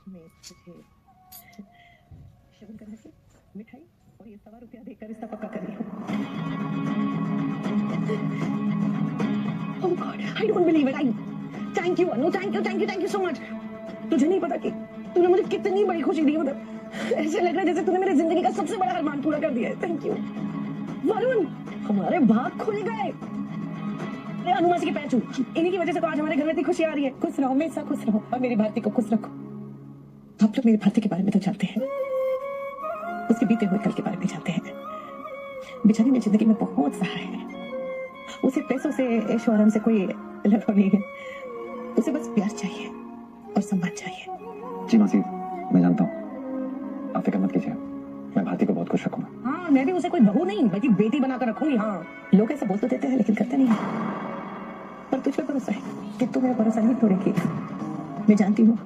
में तुझे शगुन करा के मिठाई और ये ₹1.25 देकर रिश्ता पक्का कर लिया। Oh God, I don't believe it. Thank you, Anu. Thank you so much. तुझे नहीं पता कि तूने मुझे कितनी बड़ी खुशी दी। मतलब ऐसे लग रहा है जैसे तूने मेरी जिंदगी का सबसे बड़ा अरमान पूरा कर दिया है। थैंक यू वरुण, हमारे भाग खुल गए। अनु मासी के पैर छू, इन्हीं की वजह से तो आज हमारे घर में इतनी खुशी आ रही है। खुश रहो, हमेशा खुश रहो और मेरी भारती को खुश रखो। आप लोग मेरी भारती के बारे में तो जानते हैं, उसके बीते हुए कल के बारे में जानते हैं। बेचारी ने जिंदगी में बहुत सहा है। उसे पैसों से, ऐशो आराम से कोई लगाव नहीं है। उसे बस प्यार चाहिए और सम्मान चाहिए। जी मासी, मैं जानता हूँ, आप फिक्र मत कीजिए, मैं भारती को बहुत खुश रखूंगा। हाँ, मैं भी उसे कोई बहू नहीं बल्कि बेटी बनाकर रखूंगी। हाँ, लोग ऐसे बोल तो देते हैं लेकिन करते नहीं है। पर तुझ पे भरोसा है कि तू मेरा भरोसा नहीं तोड़ेगी। मैं जानती हूँ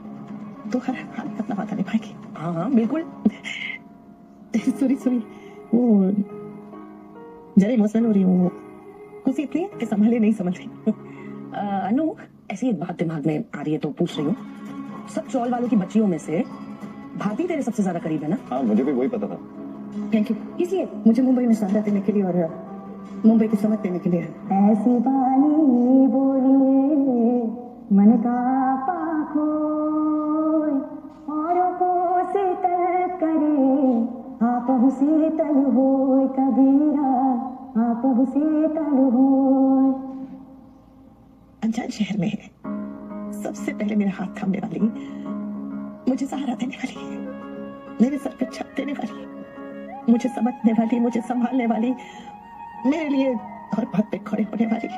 तो हर हाल में अपना वादा निभाएगी। हाँ बिल्कुल। सॉरी, वो जरा इमोशनल हो रही हूँ। खुशी इतनी है कि संभाले नहीं समझ रही। अनु, ऐसी एक बात दिमाग में आ रही है तो पूछ रही हूँ। सब चौल वालों की बच्चियों में से भारती तेरे सबसे ज्यादा करीब है ना? हाँ, मुझे भी वही पता था। Thank you. इसलिए मुझे मुंबई में शानदार देने के लिए और मुंबई की समझ देने के लिए। ऐसी बानी बोलिए मन का पाखोय, औरों को शीतल करे, आप शीतल होय कबीरा, आप शीतल होय। अनजान शहर में है, सबसे पहले मेरा हाथ थामने वाली, मुझे सहारा देने वाली, मेरे सर पर छत देने वाली, मुझे समझने वाली, मुझे संभालने वाली, मेरे लिए हर बात पे खड़े होने वाली,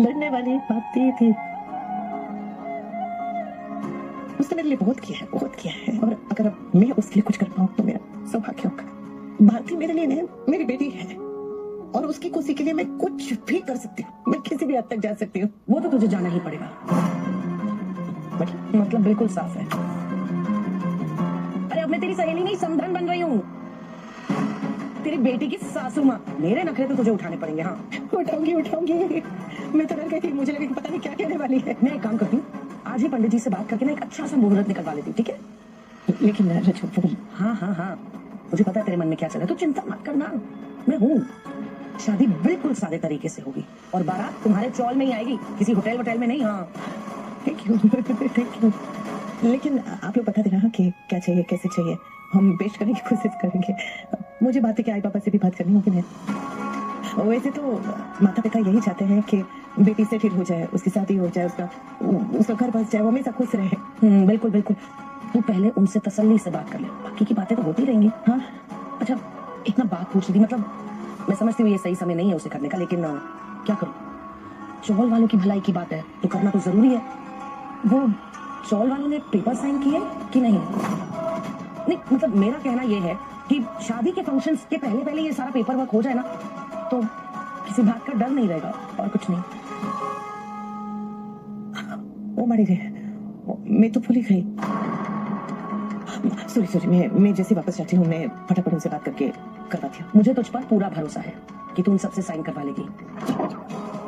लड़ने वाली भारती थी। उसने मेरे लिए बहुत किया है और अगर अब मैं उसके लिए कुछ कर पाऊँ तो मेरा सौभाग्य होगा। भारती मेरे लिए नहीं, मेरी बेटी है और उसकी खुशी के लिए मैं कुछ भी कर सकती हूँ। मैं किसी भी हद तक जा सकती हूँ। वो तो तुझे जाना ही पड़ेगा। मतलब बिल्कुल साफ है। अरे अब मैं तेरी सहेली नहीं, समधन बन रही हूँ, तेरी बेटी की सासू माँ। मेरे नखरे तो तुझे उठाने पड़ेंगे। हाँ, उठाऊंगी। मैं तो डर गई थी, मुझे लगा कि पता नहीं क्या कहने वाली है। मैं एक काम करती हूँ, आज ही पंडित जी से बात करके ना एक अच्छा सा मुहूर्त निकलवा लेती हूँ, ठीक है? लेकिन रजू, हाँ, मुझे पता है तेरे मन में क्या चल रहा है। तू चिंता मत करना, मैं हूँ। शादी बिल्कुल सादे तरीके से होगी और बारात तुम्हारे चौल में ही आएगी, किसी होटल वोटल में नहीं। हाँ, थैंक यू। लेकिन आप लोग बता देना कि क्या चाहिए, कैसे चाहिए, हम बेस्ट करने की कोशिश करेंगे। मुझे बातें के आई पापा से भी बात करनी होगी ना। वैसे तो माता पिता यही चाहते हैं कि बेटी सेटल हो जाए, उसकी शादी हो जाए, उसका घर बस जाए, वो हमेशा खुश रहे। बिल्कुल। तू पहले उनसे तसल्ली से बात कर ले, बाकी की बातें तो होती रहेंगी। हाँ, अच्छा इतना बात पूछ रही थी, मतलब मैं समझती हूँ ये सही समय नहीं है उसे करने का, लेकिन क्या करूँ, चौल वालों की भलाई की बात है तो करना तो जरूरी है। वो चौल वालों ने पेपर साइन किए कि नहीं? नहीं, मतलब मेरा कहना यह है कि शादी के फंक्शंस के पहले ये सारा पेपर वर्क हो जाए ना तो किसी बात का डर नहीं रहेगा और कुछ नहीं। ओ मारी रे, मैं तो भूल ही गई। सॉरी, मैं जैसे वापस जाती हूँ मैं फटाफट उनसे बात करके करवाती हूँ। मुझे तुझ पर पूरा भरोसा है कि तू उन सबसे साइन करवा लेगी।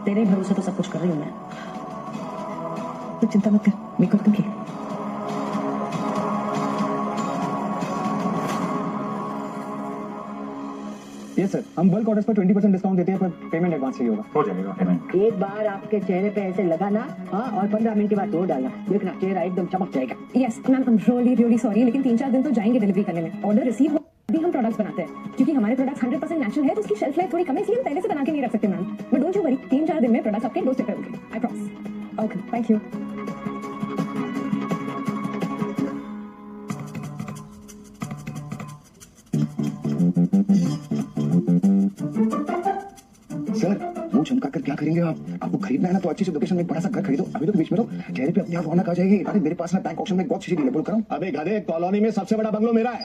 तेरे भरोसे तो सब कुछ कर रही हूँ मैं, तो चिंता मत कर, मैं कर दूंगी। यस सर, हम बल्क ऑर्डर्स पर 20% डिस्काउंट देते हैं, पर पेमेंट एडवांस चाहिए होगा। हो जाएगा पेमेंट। एक बार आपके चेहरे पे ऐसे लगा ना, हाँ, और 15 मिनट के बाद तोड़ डालना, देखना चेहरा एकदम चमक जाएगा। यस मैम, रियली सॉरी, लेकिन 3-4 दिन तो जाएंगे डिलीवरी करने में। ऑर्डर रिसीव हो भी हम प्रोडक्ट्स बनाते हैं, क्योंकि हमारे प्रोडक्ट्स 100% नेचुरल है तो उसकी शेल्फ लाइफ थोड़ी कम है, इसलिए हम पहले से बना के नहीं रख सकते ma'am. But don't you worry, 3-4 दिन में प्रोडक्ट्स आपके डोरस्टेप पे होंगे, I promise. Okay, thank you. Sir, वो चमका कर क्या करेंगे आप? आपको खरीदना है ना तो अच्छी सी लोकेशन में बड़ा सा घर खरीदो। अभी तो बीच में तो चेहरे पे अपने आप रौनक आ जाएगी। अरे मेरे पास ना बैंक ऑप्शन में बहुत अच्छी डील है, बोल कराऊं? अबे गधे, कॉलोनी में सबसे बड़ा बंगलो मेरा है।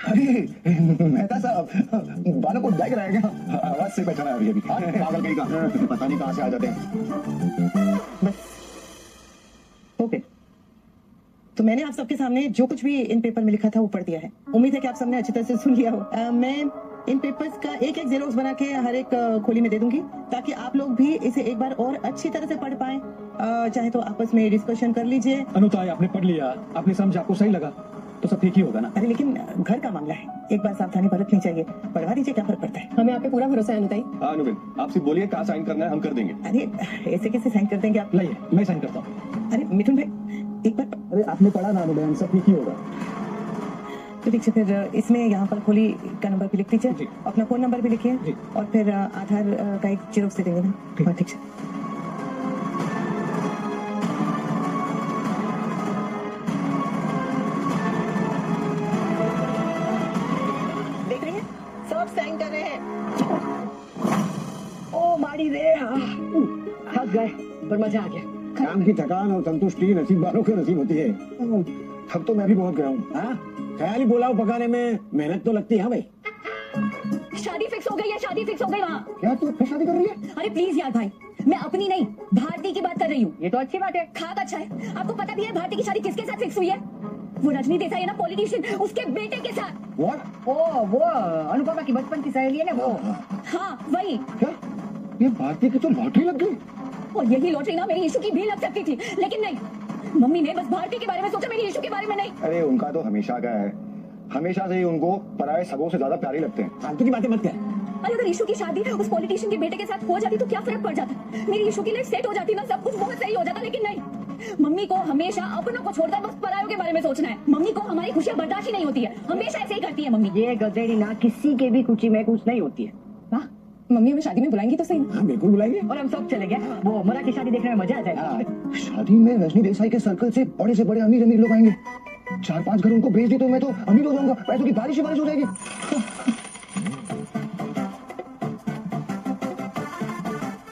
अरे मेहता साहब, बालों को डाइक रहेगा, आवाज से पहचाना अभी पागल कहीं का, पता नहीं कहाँ से आ जाते हैं। ओके, तो मैंने आप सबके सामने जो कुछ भी इन पेपर में लिखा था वो पढ़ दिया है। उम्मीद है कि आप सबने अच्छी तरह से सुन लिया हो। मैं इन पेपर्स का एक एक जेरोक्स बना के हर एक खोली में दे दूंगी, ताकि आप लोग भी इसे एक बार और अच्छी तरह से पढ़ पाए। चाहे तो आपस में डिस्कशन कर लीजिए। अनुताई, आपने पढ़ लिया, आपने समझा, आपको सही लगा तो सब ठीक ही होगा ना। अरे लेकिन घर का मामला है, एक बार सावधानी बरतनी चाहिए। पढ़वा दीजिए, क्या फर्क पड़ता है। हमें आप पे पूरा भरोसा है अनुताई। हाँ अनुबिन, आप सिर्फ बोलिए कहाँ साइन करना है, हम कर देंगे। अरे ऐसे कैसे साइन कर देंगे आप? लाइए, मैं साइन करता हूँ। अरे मिथुन भाई एक बार अरे आपने पढ़ा ना अनुबेन, सब ठीक ही होगा। तो ठीक है, फिर इसमें यहाँ पर खोली का नंबर भी लिख दीजिए, जी। अपना फोन नंबर भी लिखिए, जी। और फिर आधार का एक जेरोक्स दे देंगे ना। हाँ, ठीक है। देख रही हैं, सब साइन कर रहे हैं। ओ मारी रे, थक गए पर मजा आ गया। काम की थकान और संतुष्टि नसीब वालों के नसीब होती है। थक तो मैं भी बहुत गया हूँ। हाँ, ख्याली पुलाव पकाने में मेहनत तो लगती है। हाँ भाई, शादी फिक्स हो गई है, शादी फिक्स हो गई वहाँ। क्या तू फिर शादी कर रही है? अरे प्लीज यार भाई, मैं अपनी नहीं भारती की बात कर रही हूँ। ये तो अच्छी बात है। खाक अच्छा है। आपको पता भी है भारती की शादी किसके साथ फिक्स हुई है? वो रजनी देसाई है ना, पॉलिटिशियन, उसके बेटे के साथ। What? ओ वो अनुपमा की बचपन की सहेली है ना वो। हाँ वही। क्या ये भारती की तो लॉटरी लग गई? और यही लॉटरी ना मेरी यीशु की भी लग सकती थी, लेकिन नहीं। मम्मी ने बस भारती के बारे में सोचा, मेरी यीशु के बारे में नहीं। अरे उनका तो हमेशा का है, हमेशा से ही उनको पराये सगों से ज्यादा प्यारे लगते हैं। फालतू की बातें मत कर। अरे अगर यीशु की शादी उस पॉलिटिशियन के बेटे के साथ हो जाती तो क्या फर्क पड़ जाता? मेरी यीशु की लाइफ सेट हो जाती ना, सब कुछ बहुत सही हो जाता, लेकिन नहीं। मम्मी को हमेशा अपनों को छोड़कर बस परायों के बारे में सोचना है। मम्मी को हमारी खुशियां बर्दाश्त ही नहीं होती है, हमेशा ऐसे ही करती है मम्मी। ये गधेड़ी ना किसी के भी खुशी में कुछ नहीं होती है। वाह, मम्मी हमें शादी में बुलाएंगी तो सही। हाँ बिल्कुल बुलाएंगे। और हम सब चले गए, वो मरा की शादी देखने में मजा आ जाएगा। शादी में रजनी देसाई के सर्कल से बड़े अमीर अमीर लोग आएंगे। 4-5 घर उनको भेज दी तो मैं तो अमीर हो जाऊंगा, पैसों की बारिश ही बारिश हो जाएगी।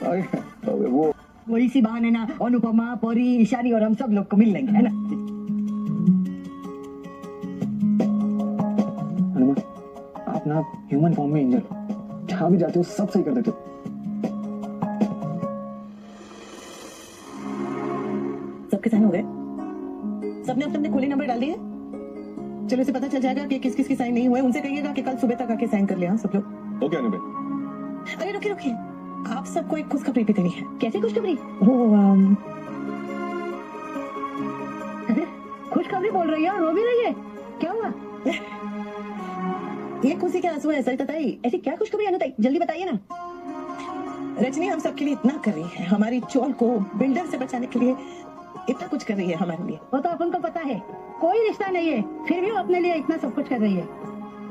अरे वो इसी बहाने ना अनुपमा, परी, ईशानी और हम सब लोग को मिल लेंगे, है ना। हनुमान, आप ना ह्यूमन फॉर्म में एंजल, जहाँ भी जाते हो सब सही कर देते हो। सबके साइन हो गए? सबने अपने खोली नंबर डाल दिए? चलो इसे पता चल जाएगा कि किस किस की साइन नहीं हुए। उनसे कहिएगा कि कल सुबह तक आके साइन कर ले। हाँ सब लोग। ओके अनुबिन। अरे रुकिए, आप सबको एक खुशखबरी भी देनी है। कैसे खुशखबरी? खुशखबरी बोल रही है और रो भी रही है, क्या हुआ? ये खुशी के आंसू है सरिता ताई। ऐसी क्या खुशखबरी अनुताई, जल्दी बताइए ना। रजनी हम सबके लिए इतना कर रही है, हमारी चोल को बिल्डर से बचाने के लिए इतना कुछ कर रही है हमारे लिए। वो तो अपन को पता है, कोई रिश्ता नहीं है, फिर भी वो अपने लिए इतना सब कुछ कर रही है।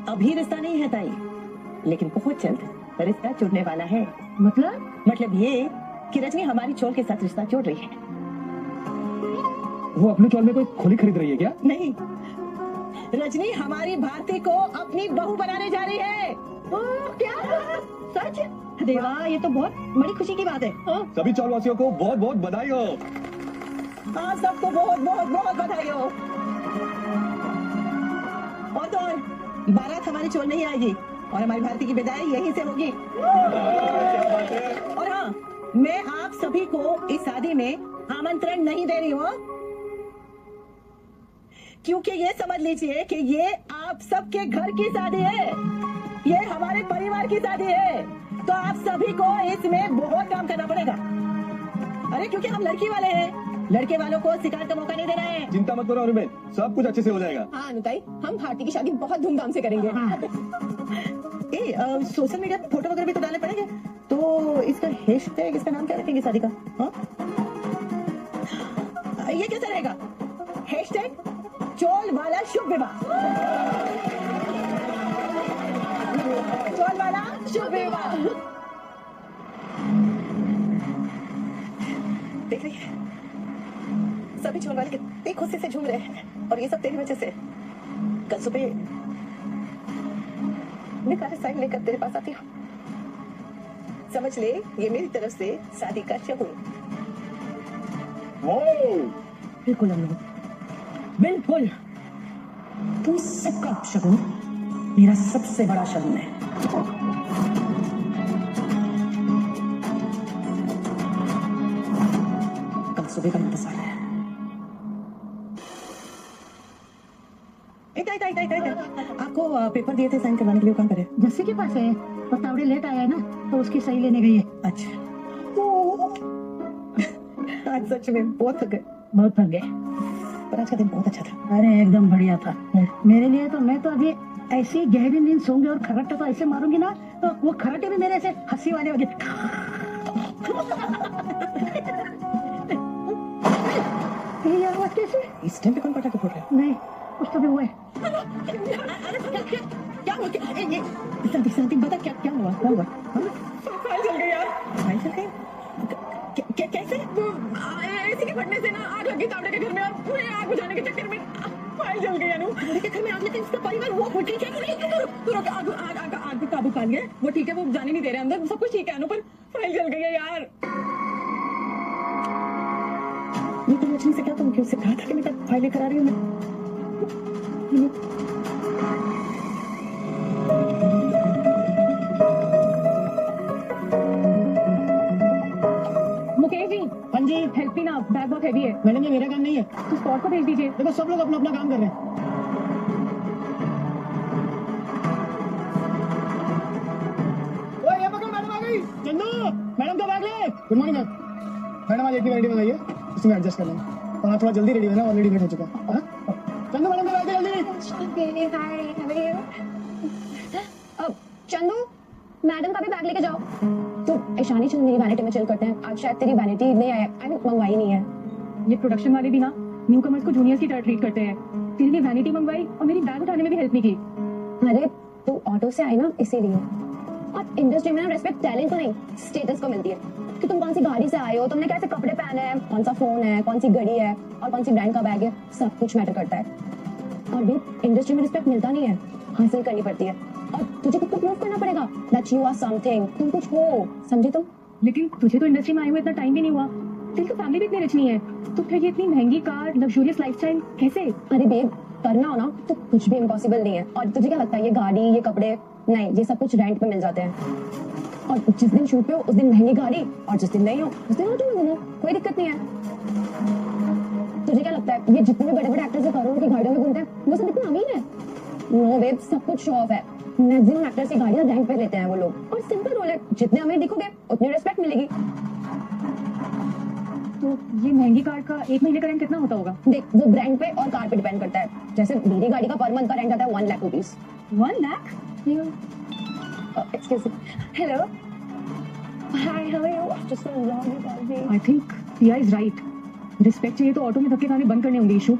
अभी रिश्ता नहीं है ताई, लेकिन बहुत जल्द रिश्ता जुड़ने वाला है। मतलब ये कि रजनी हमारी चोल के साथ रिश्ता जोड़ रही है। वो अपने चौल में कोई खोली खरीद रही है क्या? नहीं, रजनी हमारी भारती को अपनी बहू बनाने जा रही है। क्या सच? देवा, ये तो बहुत बड़ी खुशी की बात है। सभी चौलवासियों को बहुत बहुत बधाई हो। हाँ सबको बहुत बहुत बहुत बधाई हो। और तो और बारात हमारी चोल नहीं आएगी और हमारी भारती की विदाई यहीं से होगी। और हाँ, मैं आप सभी को इस शादी में आमंत्रण नहीं दे रही हूँ, क्योंकि ये समझ लीजिए कि ये आप सबके घर की शादी है, ये हमारे परिवार की शादी है। तो आप सभी को इसमें बहुत काम करना पड़ेगा। अरे क्योंकि हम लड़की वाले हैं, लड़के वालों को शिकार का मौका नहीं देना है। चिंता मत करो अनुबिन, सब कुछ अच्छे से हो जाएगा। हाँ अनुताई, हम भारती की शादी बहुत धूमधाम से करेंगे। सोशल मीडिया पे फोटो वगैरह भी तो डालने पड़ेंगे, तो इसका हैशटैग, इसका नाम क्या रखेंगे शादी का? हाँ? ये कैसा रहेगा? हैशटैग चोल वाला शुभ विवाह। चोल वाला शुभ विवाह। देख रही है, सभी चोल वाले कितनी खुशी से झूम रहे हैं, और ये सब तेरी वजह से। कल सुबह मैं सारे साइन लेकर तेरे पास आती हूँ। समझ ले, ये मेरी तरफ से शादी का शगुन। बिल्कुल हम लोग, बिल्कुल। तुम सबका शगुन मेरा सबसे बड़ा शगुन है। कल सुबह का इंतजार है। आपको पेपर दिए थे साइन करवाने के लिए, वो कहाँ पर है? जस्सी के पास है, बस तावड़े लेट आया है ना, तो उसकी सही लेने गई है। अच्छा। आज सच में बहुत थक गए, बहुत थक गए। पर आज का दिन बहुत अच्छा था। अरे एकदम बढ़िया था मेरे लिए तो। मैं तो अभी ऐसी गहरी नींद सोऊंगी और खर्राटे तो ऐसे मारूंगी ना, तो वो खर्राटे भी मेरे ऐसे हंसी वाले होंगे। ये आवाज कैसे? इस टाइम पे कौन पटाखे फोड़ रहा है? नहीं, कुछ तो भी हुआ है। क्या हुआ? शांति शांति बता, क्या क्या हुआ? क्या हुआ? फाइल जल गई यार। फाइल जल गई? कैसे? एसी के फटने से ना आग लगी तावड़े के घर में, और पूरे आग बुझाने के चक्कर में फाइल जल गई। अनु, तावड़े के घर में आग लगी, इसका परिवार वो ठीक है? तू रुक, आग पे काबू पा लिया, वो ठीक है, वो जाने नहीं दे रहे अंदर, सब कुछ ठीक है अनु, पर फाइल जल गई है यार। ये तो लक्ष्मी से क्या तुम क्यों उससे कहा था कि मैं फाइल लेकर आ रही हूँ मैं? मुकेश जी, हाँ जी हेल्प मी ना, बैग बहुत हैवी है। मैडम, ये मेरा काम नहीं है। तो स्पॉट को भेज दीजिए। देखो सब लोग अपना अपना काम कर रहे हैं। ओए ये पकड़, मैडम आ गई। चंदू, मैडम का बैग ले। Good morning ma'am. मैडम आज एक ही वैरायटी मंगाई है, इसमें एडजस्ट कर लेंगे। और आप थोड़ा जल्दी रेडी होना, ऑलरेडी लेट हो चुका है। चंदू, मैडम का बैग ले जल्दी। चंदू, मैडम का भी बैग लेके जाओ। तो ईशानी, चल मेरी वैनिटी में चिल करते हैं। आज शायद तेरी वैनिटी नहीं आया, आई मंगवाई नहीं है। ये प्रोडक्शन वाले भी ना न्यू कमर्स को जूनियर्स की तरह ट्रीट करते हैं। तेरे लिए वैनिटी मंगवाई और मेरी बैग उठाने में भी हेल्प नहीं की। अरे तू ऑटो से आई ना, इसीलिए। और इंडस्ट्री में ना रिस्पेक्ट टैलेंट को नहीं, स्टेटस को मिलती है। कि तुम कौन सी गाड़ी से आए हो, तुमने कैसे कपड़े पहने हैं, कौन सा फोन है, कौन सी घड़ी है और कौन सी ब्रांड का बैग है, सब कुछ मैटर करता है। और भी इंडस्ट्री में रिस्पेक्ट मिलता नहीं है, हासिल करनी पड़ती है। और तुझे खुद को प्रूव करना पड़ेगा दैट यू आर समथिंग, तुम कुछ हो, समझे तुम? लेकिन तुझे तो इंडस्ट्री में आए हुए इतना टाइम भी नहीं हुआ, तेरी तो फैमिली भी इतनी रिच नहीं है, तो फिर ये इतनी महंगी कार, लग्जरियस लाइफस्टाइल कैसे? अरे बेब, करना हो ना तो कुछ भी इम्पॉसिबल नहीं है। और तुझे क्या लगता है ये गाड़ी, ये कपड़े, नहीं, ये सब कुछ रेंट पे मिल जाते हैं। और जिस दिन शूट पे हो उस दिन महंगी गाड़ी, और जिस दिन नहीं हो उस दिन ऑटो में घूमो, कोई दिक्कत नहीं है। तुझे क्या लगता है ये जितने भी बड़े बड़े एक्टर्स करोड़ों की गाड़ियों में घूमते हैं वो सब इतने अमीर है? नो बेब, सब कुछ शो ऑफ है। मैक्सिमम एक्टर्स की गाड़ियां रेंट पे लेते हैं वो लोग, और सिंपल रूल है, जितने अमीर दिखोगे उतनी रिस्पेक्ट मिलेगी। तो ये महंगी कार का एक महीने का रेंट कितना होता होगा? देख, वो ब्रांड पे और कार पे डिपेंड करता है। जैसे मेरी गाड़ी का पर मंथ का रेंट आता है 1 lakh rupees. 1 lakh? Excuse me, hello, hi, how are you? After so long you called me. I think Piya is right, respect चाहिए तो ऑटो में धक्के खाने बंद करने होंगे। इशू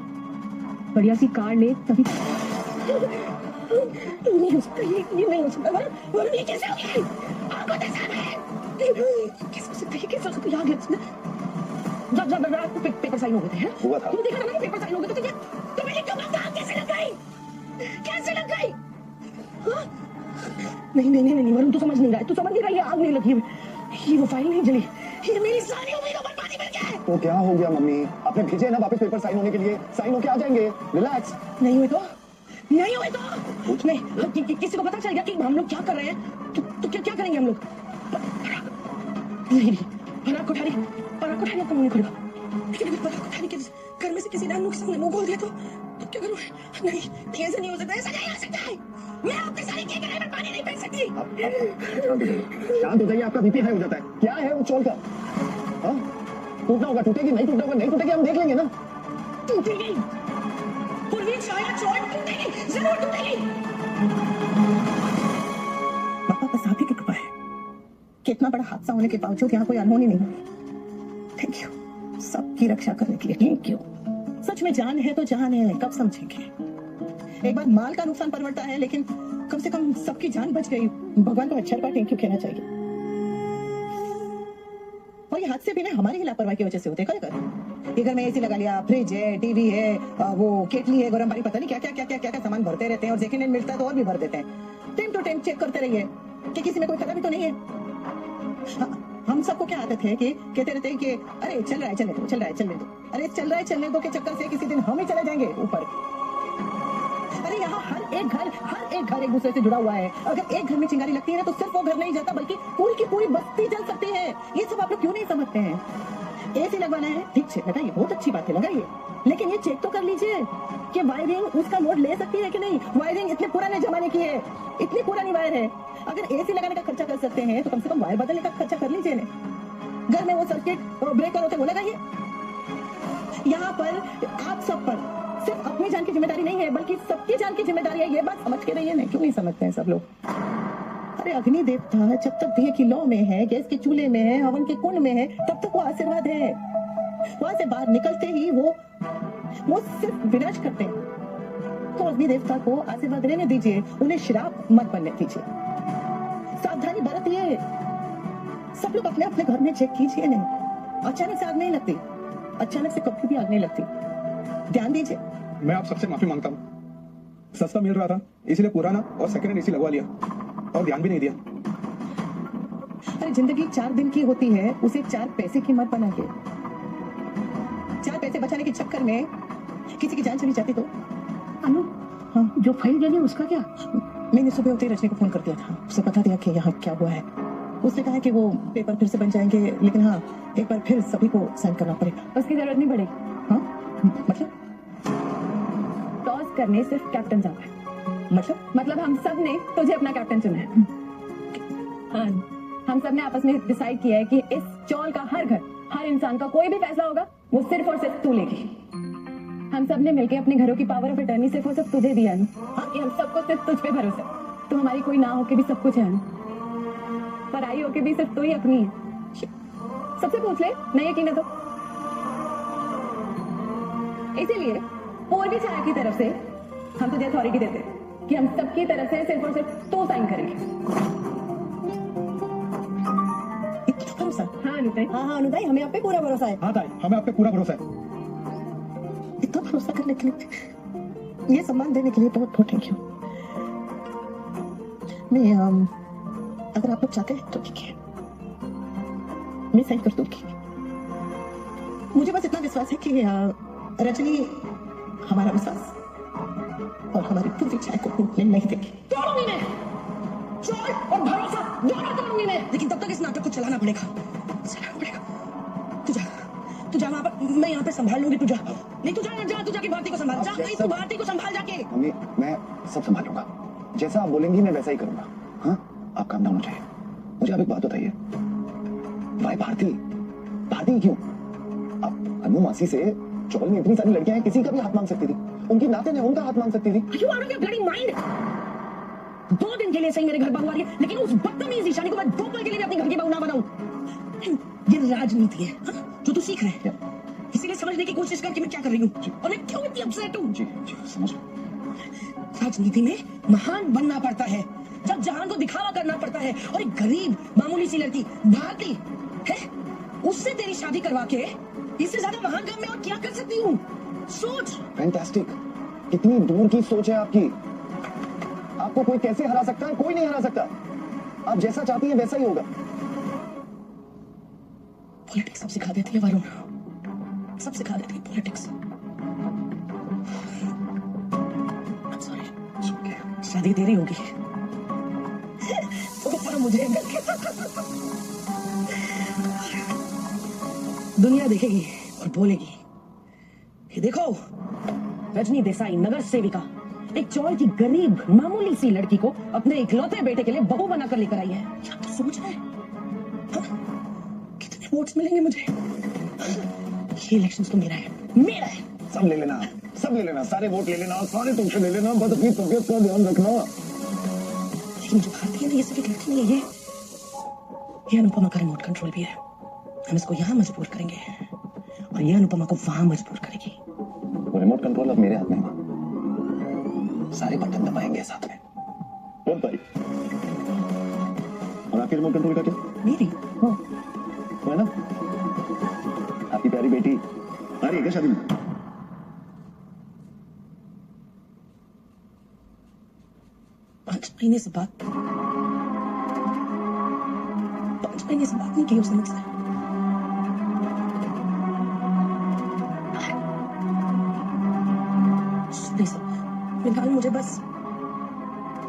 बढ़िया सी कार ले तभी। नहीं हो सकता, ये नहीं हो सकता। वरुण, ये कैसे हो गया? आपको कैसे है? कैसे हो सकता है? कैसे हो सकता है? यार जब पेपर साइन हो गए थे, हैं? हुआ था। तुम देखा ना पेपर साइन हो गए थे, तो तुम्हें ये क्यों कैसे लग गई? कैसे लग गई? नहीं वरुण, तू समझ नहीं रहा है, तू समझ नहीं रहा है, ये आग नहीं लगी है, ये वो फाइल नहीं जली, ये मेरी सारी उम्मीदों पर पानी फिर गया है। तो क्या हो गया मम्मी? आपने भेजे ना वापस पेपर साइन होने के लिए, साइन होके आ जाएंगे। रिलैक्स। नहीं हुए तो नहीं, किसी को पता चल गया कि हम लोग क्या कर रहे हैं तो क्या करेंगे हम लोग? नहीं, पराग कोठारी आपका मुंह नहीं खुलेगा। लेकिन अगर पराग कोठारी के घर में से किसी ने मुंह के सामने मुंह खोल दिया तो क्या करूं? नहीं, ऐसा नहीं हो सकता, ऐसा नहीं हो सकता है। मैं आपके सारे केक में पानी नहीं फेंक सकती। शांत हो जाइए, आपका बीपी हाई हो जाता है। क्या है वो चोल का? हाँ? टूटना होगा, टूटेगी, नहीं टूटना होगा, नहीं टूटेगी, हम देख लेंगे ना। टूटेगी, पूर्वी छाया चोट टूटेगी, जरूर टूटेगी। पापा बस आप ही की कृपा है कि इतना बड़ा हादसा होने के बावजूद यहाँ कोई अनहोनी नहीं हुई। थैंक यू सबकी रक्षा करने के लिए, थैंक यू। सच में जान है तो जान है, कब समझेंगे? एक बार माल का नुकसान परवड़ता है, लेकिन कम से कम सबकी जान बच गई। भगवान को अच्छा बार थैंक यू कहना चाहिए। और ये हादसे भी ना हमारी ही लापरवाही की वजह से होते हैं। ये घर में एसी लगा लिया, फ्रिज है, टीवी है, वो केटली है, गरम पानी, पता नहीं क्या सामान भरते रहते हैं, और सेकंड हैंड मिलता है तो और भी भर देते हैं। टाइम टू टाइम चेक करते रहिए कि किसी में कोई खराबी तो नहीं है। हम सबको क्या आदत है कि कहते रहते हैं कि अरे चल रहा है चलने दो, चल रहा है चलने दो, अरे चल रहा है चलने दो के चक्कर से किसी दिन हम ही चले जाएंगे ऊपर। अरे यहाँ हर एक घर एक दूसरे से जुड़ा हुआ है। अगर एक घर में चिंगारी लगती है ना तो सिर्फ वो घर नहीं जलता, बल्कि पूरी की पूरी बस्ती जल सकती है। ये सब आप लोग क्यों नहीं समझते हैं? एसी लगवाना है, ठीक है लगाइए, बहुत अच्छी बात है लगाइए, लेकिन ये चेक तो कर लीजिए कि वायरिंग उसका लोड ले सकती है कि नहीं। वायरिंग इतने पुराने जमाने की है, इतनी पुरानी वायर है। अगर एसी लगाने का खर्चा कर सकते हैं तो कम से कम वायर बदलने का खर्चा कर लीजिए ना। घर में वो सर्किट और ब्रेकर होते हैं, वो लगाइए। यहाँ पर आप सब पर सिर्फ अपनी जान की जिम्मेदारी नहीं है, बल्कि सबकी जान की जिम्मेदारी है। ये बात समझ के रहिए ना, क्यों नहीं समझते हैं सब लोग। अरे अग्नि देवता जब तक दिए की लौ में है, गैस के चूल्हे में है, हवन के कुंड में है, तब तक वो आशीर्वाद है। वहां से बाहर निकलते ही वो सिर्फ विनाश करते हैं। तो अग्नि देवता को आशीर्वाद रहने दीजिए, उन्हें श्राप मत बनने दीजिए। सावधानी बरतिए। सब लोग अपने अपने घर में चेक कीजिए नहीं, अचानक से आग नहीं लगती, अचानक से कभी भी आग नहीं लगती। ध्यान दीजिए। मैं आप सबसे माफी मांगता हूँ, सस्ता मिल रहा था इसलिए पुराना और सेकेंड हैंड एसी लगवा लिया और ध्यान भी नहीं दिया। अरे जिंदगी 4 दिन की होती है, उसे 4 पैसे की मत बनाइए। 4 पैसे बचाने के चक्कर में किसी की जान चली जाती तो। अनु, हाँ, जो फाइल गई उसका क्या? मैंने सुबह होते ही रजनी को फोन कर दिया था, उसे बता दिया कि यहाँ क्या हुआ है। उसने कहा कि वो पेपर फिर से बन जाएंगे, लेकिन हाँ एक बार फिर सभी को साइन करना पड़ेगा। उसकी जरूरत नहीं पड़ेगी। हाँ मतलब टॉस करने सिर्फ कैप्टन जाता है। मतलब हम सब ने तुझे अपना कैप्टन चुना है। हाँ, हम सब ने आपस में डिसाइड किया है कि इस चौल का हर घर, हर इंसान का कोई भी फैसला होगा वो सिर्फ और सिर्फ तू लेगी। हम सब ने मिलकर अपने घरों की पावर ऑफ अटर्नी सिर्फ और सिर्फ तुझे दिया है। हाँ, कि हम सबको सिर्फ तुझ पे भरोसा है। तू हमारी कोई ना होके भी सब कुछ है, पराई होके भी सिर्फ तू ही अपनी है। सबसे पूछ ले, नहीं यकीन है तो। इसीलिए पूर्वी छाया की तरफ से हम तुझे अथॉरिटी देते हैं कि हम सबकी तरफ से सिर्फ और सिर्फ तू साइन करेंगे। इतना भरोसा? हाँ अनुदय, हाँ अनुदय, हमें आप पे पूरा भरोसा है। हाँ ताई, हमें आप पे पूरा भरोसा है। इतना भरोसा करने के लिए, ये सम्मान देने के लिए बहुत बहुत थैंक यू। मैं अगर आप लोग चाहते हैं तो ठीक है, मैं साइन कर दूंगी। मुझे बस इतना विश्वास है कि रजनी हमारा विश्वास और हमारी पूरी चाय को टूटने नहीं देगी। तोड़ूंगी मैं, चोर और भरोसा दोनों तोड़ूंगी मैं, लेकिन तब तक इस नाटक को चलाना पड़ेगा। तू जा वहां पर, मैं यहाँ पे संभाल लूंगी। तू जा, नहीं तू जाके भारती को संभाल। जा, नहीं तू भारती को संभाल जाके। मम्मी मैं सब संभाल लूंगा, जैसा आप बोलेंगी मैं वैसा ही करूंगा। हाँ आप काम डाउन हो जाइए। मुझे आप एक बात बताइए, भाई भारती क्यों? आप अनु मासी से चौल में इतनी सारी लड़कियां हैं, किसी का भी हाथ मांग सकती थी, उनकी नाते ने उनका हाथ मांग सकती थी। You out of your bloody mind? 2 दिन के लिए सही मेरे घर बहू आ रही है, लेकिन उस बदतमीज ईशानी को मैं 2 पल के लिए भी अपने घर की बहू ना बनाऊं। ये राजनीति है, हाँ? जो तू सीख रहे है, इसीलिए समझने की कोशिश कर कि मैं क्या कर रही हूँ और मैं क्यों इतनी अपसेट हूँ। जी समझ। राजनीति में महान बनना पड़ता है, जब जहान को दिखावा करना पड़ता है, और एक गरीब मामूली सी लड़की भारती है, उससे तेरी शादी करवा के इससे ज्यादा महान काम मैं और क्या कर सकती हूँ? सोच। फैंटास्टिक, कितनी दूर की सोच है आपकी। आपको कोई कैसे हरा सकता है? कोई नहीं हरा सकता। आप जैसा चाहती हैं वैसा ही होगा। पॉलिटिक्स सब सिखा देती है वरुण, सब सिखा देती है पॉलिटिक्स। सॉरी, शादी देरी होगी तो पर मुझे दुनिया देखेगी और बोलेगी कि देखो रजनी देसाई नगर सेविका एक चौल की गरीब मामूली सी लड़की को अपने इकलौते बेटे के लिए बहू बनाकर लेकर आई है। क्या तो सोच रहे हैं? कितने वोट्स मिलेंगे मुझे? ये इलेक्शन तो मेरा है। सब ले लेना, सब ले लेना, सारे वोट ले लेना, सारे तुमसे ले लेना, बस अपनी तबीयत का ध्यान रखना। लेकिन जो भारतीय है ना, ये सिर्फ एक लड़की नहीं है, ये अनुपमा का रिमोट कंट्रोल भी है। हम इसको यहाँ मजबूर करेंगे और ये अनुपमा को वहां मजबूर करेगी। वो रिमोट कंट्रोल अब मेरे हाथ में है, सारे बटन दबाएंगे साथ में। कौन भाई? और आपके रिमोट कंट्रोल का क्या? मेरी हाँ है ना, आपकी प्यारी बेटी आ रही है क्या शादी में? पांच महीने से बात नहीं की उसने मुझसे। फिलहाल मुझे बस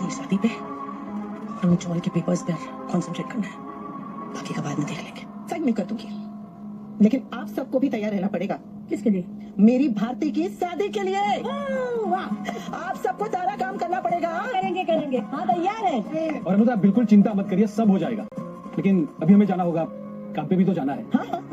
ये शादी पे और उन चौल के पेपर्स पर कंसंट्रेट करना है, बाकी का बाद में देख लेंगे। साइन मैं कर दूंगी, लेकिन आप सबको भी तैयार रहना पड़ेगा। किसके लिए? मेरी भारती की शादी के लिए। वाह, आप सबको सारा काम करना पड़ेगा। करेंगे करेंगे, हाँ तैयार है। और अनुता आप बिल्कुल चिंता मत करिए, सब हो जाएगा। लेकिन अभी हमें जाना होगा, काम पे भी तो जाना है। हाँ हाँ,